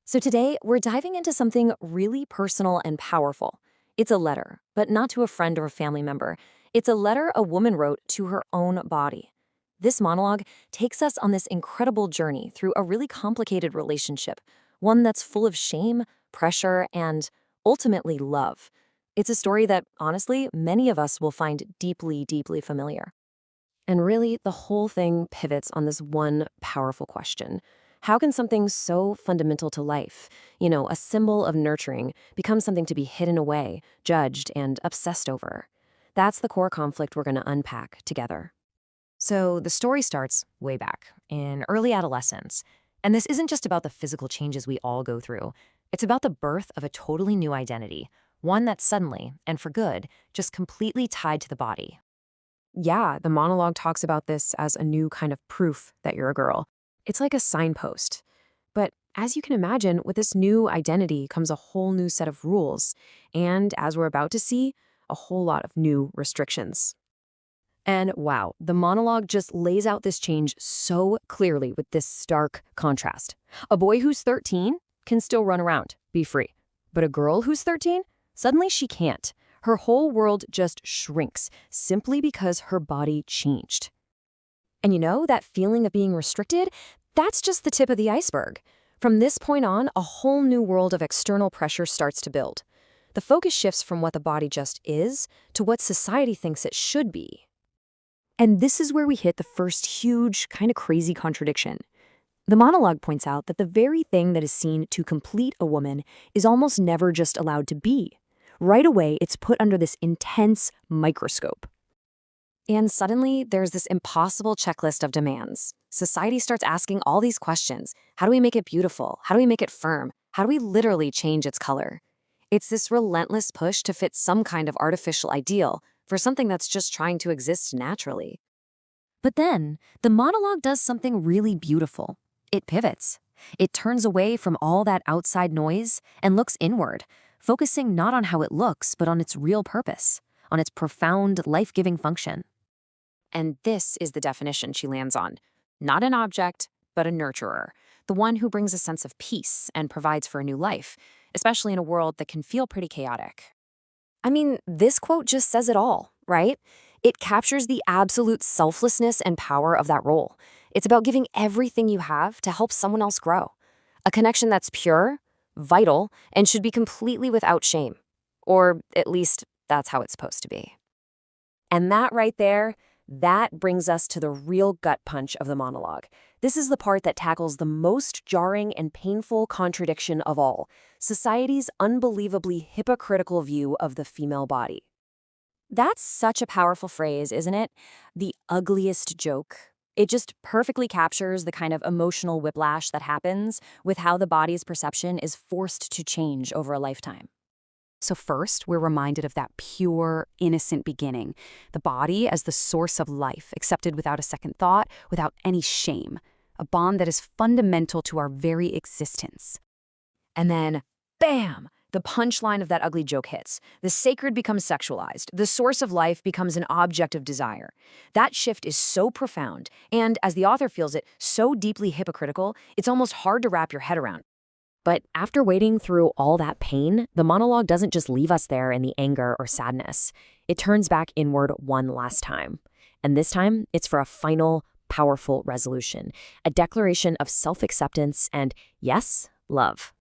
So today, we're diving into something really personal and powerful. It's a letter, but not to a friend or a family member. It's a letter a woman wrote to her own body. This monologue takes us on this incredible journey through a really complicated relationship, one that's full of shame, pressure, and ultimately love. It's a story that, honestly, many of us will find deeply, deeply familiar. And really, the whole thing pivots on this one powerful question. How can something so fundamental to life, a symbol of nurturing, become something to be hidden away, judged, and obsessed over? That's the core conflict we're going to unpack together. So the story starts way back, in early adolescence. And this isn't just about the physical changes we all go through. It's about the birth of a totally new identity, one that's suddenly, and for good, just completely tied to the body. Yeah, the monologue talks about this as a new kind of proof that you're a girl. It's like a signpost. But as you can imagine, with this new identity comes a whole new set of rules. And as we're about to see, a whole lot of new restrictions. And wow, the monologue just lays out this change so clearly with this stark contrast. A boy who's 13 can still run around, be free. But a girl who's 13, suddenly she can't. Her whole world just shrinks simply because her body changed. And that feeling of being restricted, that's just the tip of the iceberg. From this point on, a whole new world of external pressure starts to build. The focus shifts from what the body just is to what society thinks it should be. And this is where we hit the first huge, kind of crazy contradiction. The monologue points out that the very thing that is seen to complete a woman is almost never just allowed to be. Right away, it's put under this intense microscope. And suddenly, there's this impossible checklist of demands. Society starts asking all these questions. How do we make it beautiful? How do we make it firm? How do we literally change its color? It's this relentless push to fit some kind of artificial ideal for something that's just trying to exist naturally. But then, the monologue does something really beautiful. It pivots. It turns away from all that outside noise and looks inward, focusing not on how it looks, but on its real purpose, on its profound, life-giving function. And this is the definition she lands on. Not an object, but a nurturer, the one who brings a sense of peace and provides for a new life, especially in a world that can feel pretty chaotic. I mean, this quote just says it all, right? It captures the absolute selflessness and power of that role. It's about giving everything you have to help someone else grow. A connection that's pure, vital, and should be completely without shame. Or at least that's how it's supposed to be. And that right there, that brings us to the real gut punch of the monologue. This is the part that tackles the most jarring and painful contradiction of all, society's unbelievably hypocritical view of the female body. That's such a powerful phrase, isn't it? The ugliest joke. It just perfectly captures the kind of emotional whiplash that happens with how the body's perception is forced to change over a lifetime. So first, we're reminded of that pure, innocent beginning, the body as the source of life, accepted without a second thought, without any shame, a bond that is fundamental to our very existence. And then, bam! The punchline of that ugly joke hits. The sacred becomes sexualized. The source of life becomes an object of desire. That shift is so profound, and as the author feels it, so deeply hypocritical, it's almost hard to wrap your head around. But after wading through all that pain, the monologue doesn't just leave us there in the anger or sadness. It turns back inward one last time. And this time, it's for a final, powerful resolution, a declaration of self-acceptance and, yes, love.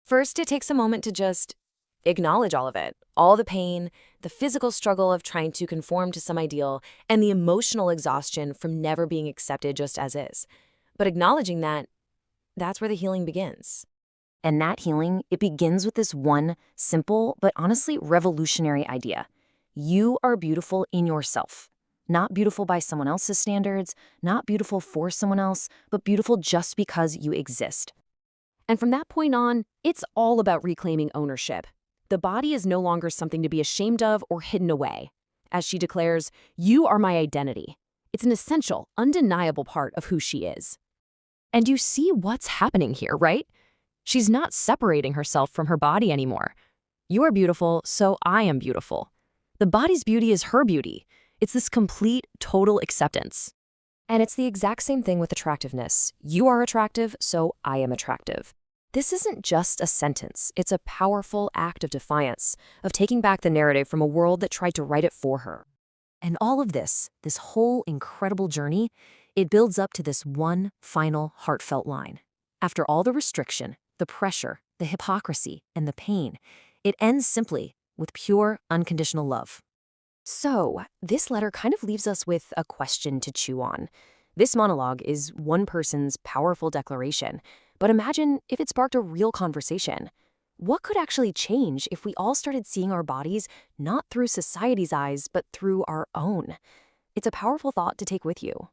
First, it takes a moment to just acknowledge all of it, all the pain, the physical struggle of trying to conform to some ideal, and the emotional exhaustion from never being accepted just as is. But acknowledging that, that's where the healing begins. And that healing, it begins with this one simple but honestly revolutionary idea. You are beautiful in yourself. Not beautiful by someone else's standards, not beautiful for someone else, but beautiful just because you exist. And from that point on, it's all about reclaiming ownership. The body is no longer something to be ashamed of or hidden away. As she declares, you are my identity. It's an essential, undeniable part of who she is. And you see what's happening here, right? She's not separating herself from her body anymore. You are beautiful, so I am beautiful. The body's beauty is her beauty. It's this complete, total acceptance. And it's the exact same thing with attractiveness. You are attractive, so I am attractive. This isn't just a sentence, it's a powerful act of defiance, of taking back the narrative from a world that tried to write it for her. And all of this whole incredible journey, it builds up to this one final heartfelt line. After all the restriction, the pressure, the hypocrisy, and the pain, it ends simply with pure, unconditional love. So, this letter kind of leaves us with a question to chew on. This monologue is one person's powerful declaration, but imagine if it sparked a real conversation. What could actually change if we all started seeing our bodies not through society's eyes, but through our own? It's a powerful thought to take with you.